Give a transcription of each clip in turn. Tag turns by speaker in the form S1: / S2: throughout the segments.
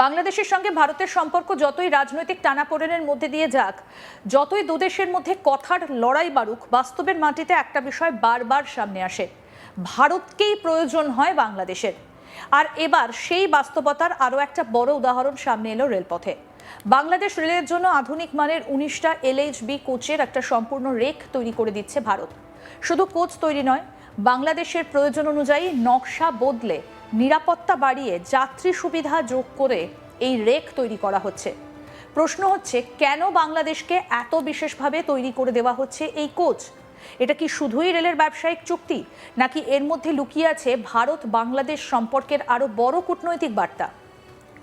S1: বাংলাদেশের সঙ্গে ভারতের সম্পর্ক যতই রাজনৈতিক টানাপোড়েনের মধ্যে দিয়ে যাক, যতই দুদেশের মধ্যে কথার লড়াই বাড়ুক, বাস্তবের মাটিতে একটা বিষয় বারবার সামনে আসে। ভারতকেই প্রয়োজন হয় বাংলাদেশের। আর এবার সেই বাস্তবতার আরও একটা বড় উদাহরণ সামনে এলো রেলপথে। বাংলাদেশ রেলের জন্য আধুনিক মানের 19টা LHB কোচের একটা সম্পূর্ণ রেক তৈরি করে দিচ্ছে ভারত। শুধু কোচ তৈরি নয়, বাংলাদেশের প্রয়োজন অনুযায়ী নকশা বদলে, নিরাপত্তা বাড়িয়ে, যাত্রী সুবিধা যোগ করে এই রেক তৈরি করা হচ্ছে। প্রশ্ন হচ্ছে, কেন বাংলাদেশকে এত বিশেষভাবে তৈরি করে দেওয়া হচ্ছে এই কোচ? এটা কি শুধুই রেলের ব্যবসায়িক চুক্তি, নাকি এর মধ্যে লুকিয়ে আছে ভারত বাংলাদেশ সম্পর্কের আরো বড় কূটনৈতিক বার্তা?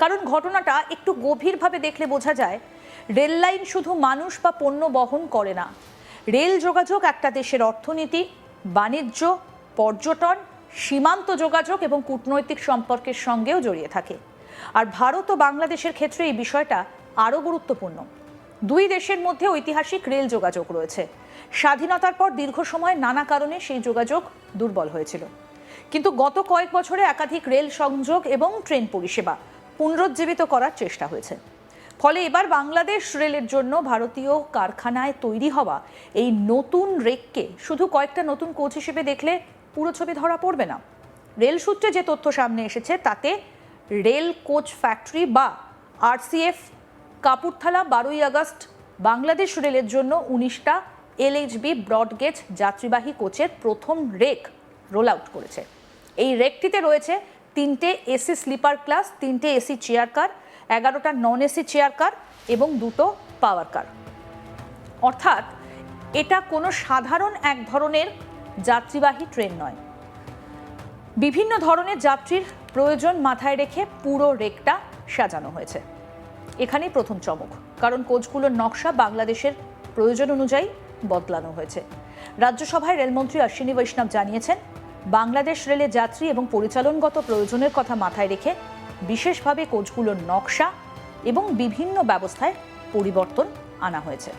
S1: কারণ ঘটনাটা একটু গভীরভাবে দেখলে বোঝা যায়, রেল লাইন শুধু মানুষ বা পণ্য বহন করে না। রেল যোগাযোগ একটা দেশের অর্থনীতি, বাণিজ্য, পর্যটন, সীমান্ত যোগাযোগ এবং কূটনৈতিক সম্পর্কের সঙ্গেও জড়িয়ে থাকে। আর ভারত ও বাংলাদেশের ক্ষেত্রে এই বিষয়টা আরও গুরুত্বপূর্ণ। দুই দেশের মধ্যে ঐতিহাসিক রেল যোগাযোগ রয়েছে। স্বাধীনতার পর দীর্ঘ সময় নানা কারণে সেই যোগাযোগ দুর্বল হয়েছিল, কিন্তু গত কয়েক বছরে একাধিক রেল সংযোগ এবং ট্রেন পরিষেবা পুনরুজ্জীবিত করার চেষ্টা হয়েছে। ফলে এবার বাংলাদেশ রেলের জন্য ভারতীয় কারখানায় তৈরি হওয়া এই নতুন রেককে শুধু কয়েকটা নতুন কোচ হিসেবে দেখলে পুরো ছবি ধরা পড়বে না। রেল সূত্রে যে তথ্য সামনে এসেছে তাতে রেল কোচ ফ্যাক্টরি বা RCF কাপুরথালা 12ই আগস্ট বাংলাদেশ রেলের জন্য 19টা LHB ব্রডগেজ যাত্রীবাহী কোচের প্রথম রেক রোল আউট করেছে। এই রেকটিতে রয়েছে 3টে AC স্লিপার ক্লাস, 3টে AC চেয়ার কার, 11টা নন AC চেয়ার কার এবং 2টো পাওয়ার কার। অর্থাৎ এটা কোনো সাধারণ এক ধরনের যাত্রীবাহী ট্রেন নয়। বিভিন্ন ধরনের যাত্রীর প্রয়োজন মাথায় রেখে পুরো রেকটা সাজানো হয়েছে। এখানেই প্রথম চমক, কারণ কোচগুলোর নকশা বাংলাদেশের প্রয়োজন অনুযায়ী বদলানো হয়েছে। রাজ্যসভায় রেলমন্ত্রী অশ্বিনী বৈষ্ণব জানিয়েছেন, বাংলাদেশ রেলে যাত্রী এবং পরিচালনগত প্রয়োজনের কথা মাথায় রেখে বিশেষভাবে কোচগুলোর নকশা এবং বিভিন্ন ব্যবস্থায় পরিবর্তন আনা হয়েছে।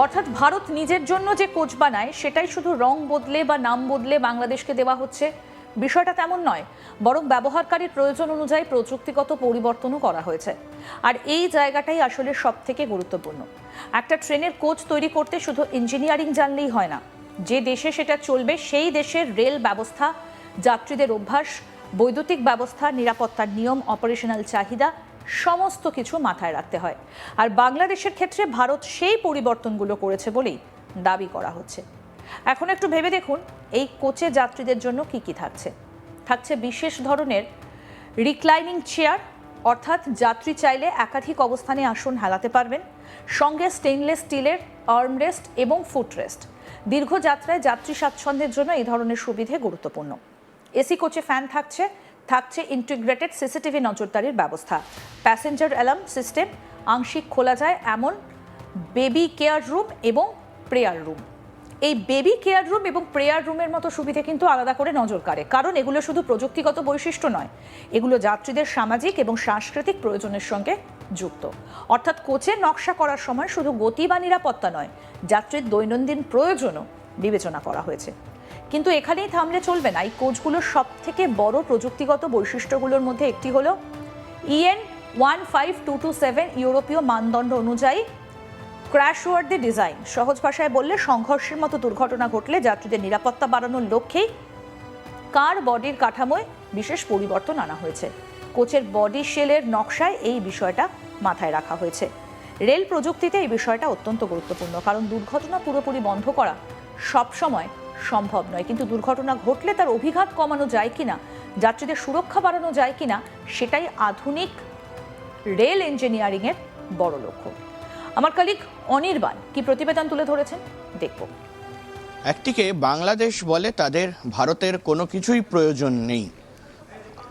S1: অর্থাৎ ভারত নিজের জন্য যে কোচ বানায় সেটাই শুধু রং বদলে বা নাম বদলে বাংলাদেশকে দেওয়া হচ্ছে, বিষয়টা তেমন নয়। বরং ব্যবহারকারীর প্রয়োজন অনুযায়ী প্রযুক্তিগত পরিবর্তনও করা হয়েছে। আর এই জায়গাটাই আসলে সব থেকে গুরুত্বপূর্ণ। একটা ট্রেনের কোচ তৈরি করতে শুধু ইঞ্জিনিয়ারিং জানলেই হয় না। যে দেশে সেটা চলবে সেই দেশের রেল ব্যবস্থা, যাত্রীদের অভ্যাস, বৈদ্যুতিক ব্যবস্থা, নিরাপত্তার নিয়ম, অপারেশনাল চাহিদা সমস্ত কিছু মাথায় রাখতে হয়। আর বাংলাদেশের ক্ষেত্রে ভারত সেই পরিবর্তনগুলো করেছে বলেই দাবি করা হচ্ছে। এখন একটু ভেবে দেখুন, এই কোচে যাত্রীদের জন্য কি কি থাকছে। থাকছে বিশেষ ধরনের রিক্লাইনিং চেয়ার, অর্থাৎ যাত্রী চাইলে একাধিক অবস্থানে আসন হেলাতে পারবেন। সঙ্গে স্টেইনলেস স্টিলের আর্মরেস্ট এবং ফুটরেস্ট। দীর্ঘ যাত্রায় যাত্রী স্বাচ্ছন্দ্যের জন্য এই ধরনের সুবিধে গুরুত্বপূর্ণ। AC কোচে ফ্যান থাকছে ইন্টিগ্রেটেড CCTV নজরদারির ব্যবস্থা, প্যাসেঞ্জার অ্যালার্ম সিস্টেম, আংশিক খোলা যায় এমন বেবি কেয়ার রুম এবং প্রেয়ার রুম। এই বেবি কেয়ার রুম এবং প্রেয়ার রুমের মতো সুবিধা কিন্তু আলাদা করে নজর কাড়ে, কারণ এগুলো শুধু প্রযুক্তিগত বৈশিষ্ট্য নয়, এগুলো যাত্রীদের সামাজিক এবং সাংস্কৃতিক প্রয়োজনের সঙ্গে যুক্ত। অর্থাৎ কোচের নকশা করার সময় শুধু গতি বা নিরাপত্তা নয়, যাত্রীর দৈনন্দিন প্রয়োজনও বিবেচনা করা হয়েছে। কিন্তু এখানেই থামলে চলবে না। এই কোচগুলোর সব থেকে বড় প্রযুক্তিগত বৈশিষ্ট্যগুলোর মধ্যে একটি হলো EN 15227 ইউরোপীয় মানদণ্ড অনুযায়ী ক্র্যাশওয়ার্দি ডিজাইন। সহজ ভাষায় বললে, সংঘর্ষের মতো দুর্ঘটনা ঘটলে যাত্রীদের নিরাপত্তা বাড়ানোর লক্ষ্যেই কার বডির কাঠামোয় বিশেষ পরিবর্তন আনা হয়েছে। কোচের বডি শেলের নকশায় এই বিষয়টা মাথায় রাখা হয়েছে। রেল প্রযুক্তিতে এই বিষয়টা অত্যন্ত গুরুত্বপূর্ণ, কারণ দুর্ঘটনা পুরোপুরি বন্ধ করা সবসময় সম্ভব নয়, কিন্তু দুর্ঘটনা ঘটলে তার অভিঘাত কমানো যায় কিনা, যাত্রীদের সুরক্ষা বাড়ানো যায় কিনা, সেটাই আধুনিক রেল ইঞ্জিনিয়ারিংয়ের বড় লক্ষ্য। আমার কলিগ অনির্বাণ কি প্রতিবেদন তুলে ধরেছেন, দেখব।
S2: একদিকে বাংলাদেশ বলে তাদের ভারতের কোনো কিছুই প্রয়োজন নেই,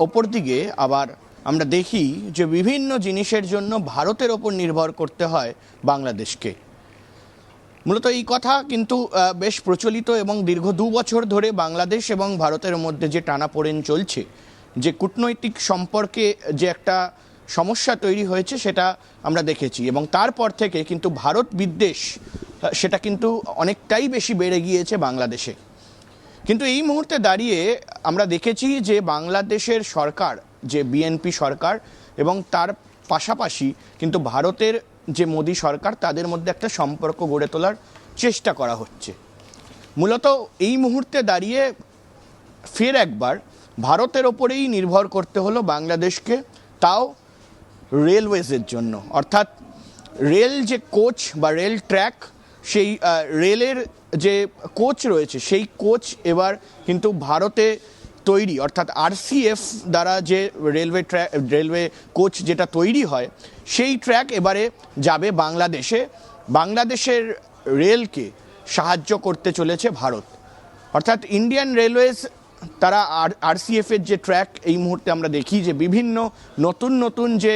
S2: অপরদিকে আবার আমরা দেখি যে বিভিন্ন জিনিসের জন্য ভারতের ওপর নির্ভর করতে হয় বাংলাদেশকে। মূলত এই কথা কিন্তু বেশ প্রচলিত এবং দীর্ঘ 2 বছর ধরে বাংলাদেশ এবং ভারতের মধ্যে যে টানাপোড়েন চলছে, যে কূটনৈতিক সম্পর্কে যে একটা সমস্যা তৈরি হয়েছে সেটা আমরা দেখেছি এবং তারপর থেকে কিন্তু ভারত বিদ্বেষ সেটা কিন্তু অনেকটাই বেশি বেড়ে গিয়েছে বাংলাদেশে। কিন্তু এই মুহূর্তে দাঁড়িয়ে আমরা দেখেছি যে বাংলাদেশের সরকার, যে বিএনপি সরকার এবং তার পাশাপাশি কিন্তু ভারতের যে মোদী সরকার, তাদের মধ্যে একটা সম্পর্ক গড়ে তোলার চেষ্টা করা হচ্ছে। মূলত এই মুহূর্তে দাঁড়িয়ে ফের একবার ভারতের ওপরেই নির্ভর করতে হলো বাংলাদেশকে, তাও রেলওয়েজের জন্য। অর্থাৎ রেল যে কোচ বা রেল ট্র্যাক, সেই রেলের যে কোচ রয়েছে সেই কোচ এবার কিন্তু ভারতে তৈরি, অর্থাৎ আরসিএফ দ্বারা যে রেলওয়ে কোচ যেটা তৈরি হয় সেই ট্র্যাক এবারে যাবে বাংলাদেশে। বাংলাদেশের রেলকে সাহায্য করতে চলেছে ভারত। অর্থাৎ ইন্ডিয়ান রেলওয়েজ তারা আরসিএফের যে ট্র্যাক এই মুহূর্তে আমরা দেখি যে বিভিন্ন নতুন নতুন যে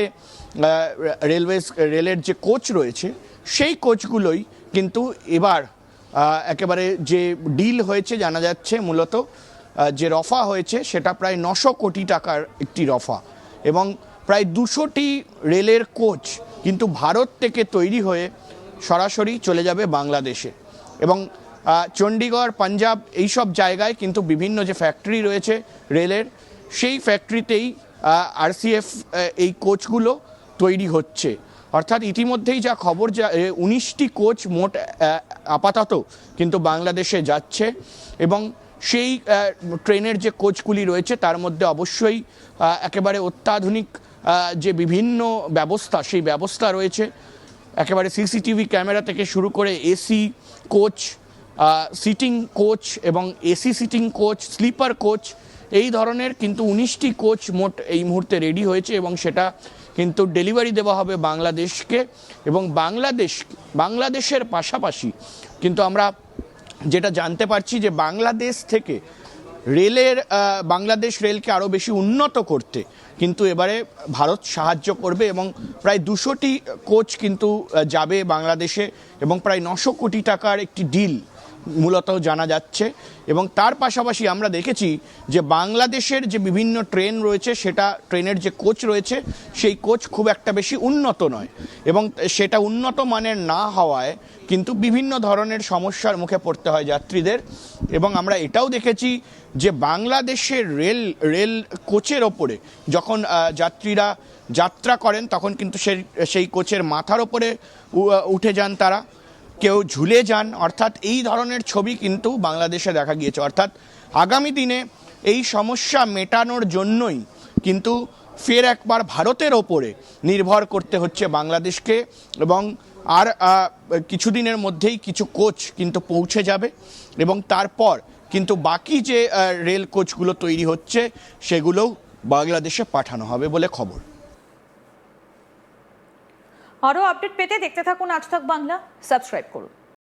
S2: রেলের যে কোচ রয়েছে সেই কোচগুলোই কিন্তু এবার একেবারে যে ডিল হয়েছে জানা যাচ্ছে, মূলত যে রফা হয়েছে সেটা প্রায় 900 কোটি টাকার একটি রফা এবং প্রায় 200টি রেলের কোচ কিন্তু ভারত থেকে তৈরি হয়ে সরাসরি চলে যাবে বাংলাদেশে। এবং চণ্ডীগড়, পাঞ্জাব এইসব জায়গায় কিন্তু বিভিন্ন যে ফ্যাক্টরি রয়েছে রেলের, সেই ফ্যাক্টরিতেই আরসিএফ এই কোচগুলো তৈরি হচ্ছে। অর্থাৎ ইতিমধ্যেই যা খবর, যা 19টি কোচ মোট আপাতত কিন্তু বাংলাদেশে যাচ্ছে এবং সেই ট্রেনের যে কোচগুলি রয়েছে তার মধ্যে অবশ্যই একেবারে অত্যাধুনিক যে বিভিন্ন ব্যবস্থা, সেই ব্যবস্থা রয়েছে। একেবারে সিসিটিভি ক্যামেরা থেকে শুরু করে এসি কোচ, সিটিং কোচ এবং AC sitting coach, sleeper coach, এই ধরনের কিন্তু 19টি কোচ মোট এই মুহূর্তে রেডি হয়েছে এবং সেটা কিন্তু ডেলিভারি দেওয়া হবে বাংলাদেশকে। এবং বাংলাদেশের পাশাপাশি কিন্তু আমরা যেটা জানতে পারছি যে বাংলাদেশ থেকে বাংলাদেশ রেলকে আরও বেশি উন্নত করতে কিন্তু এবারে ভারত সাহায্য করবে এবং প্রায় 200টি কোচ কিন্তু যাবে বাংলাদেশে এবং প্রায় 900 কোটি টাকার একটি ডিল মূলত জানা যাচ্ছে। এবং তার পাশাপাশি আমরা দেখেছি যে বাংলাদেশের যে বিভিন্ন ট্রেন রয়েছে, সেটা ট্রেনের যে কোচ রয়েছে সেই কোচ খুব একটা বেশি উন্নত নয় এবং সেটা উন্নত মানের না হওয়ায় কিন্তু বিভিন্ন ধরনের সমস্যার মুখে পড়তে হয় যাত্রীদের। এবং আমরা এটাও দেখেছি যে বাংলাদেশের রেল কোচের ওপরে যখন যাত্রীরা যাত্রা করেন তখন কিন্তু সেই কোচের মাথার ওপরে উঠে যান তারা, কেউ ঝুলে যান। অর্থাৎ এই ধরনের ছবি কিন্তু বাংলাদেশে দেখা গিয়েছে। অর্থাৎ আগামী দিনে এই সমস্যা মেটানোর জন্যই কিন্তু ফের একবার ভারতের ওপরে নির্ভর করতে হচ্ছে বাংলাদেশকে এবং আর কিছুদিনের মধ্যেই কিছু কোচ কিন্তু পৌঁছে যাবে এবং তারপর কিন্তু বাকি যে রেল কোচগুলো তৈরি হচ্ছে সেগুলোও বাংলাদেশে পাঠানো হবে বলে খবর।
S1: আরও আপডেট পেতে দেখতে থাকুন আজ তাক বাংলা, সাবস্ক্রাইব করুন।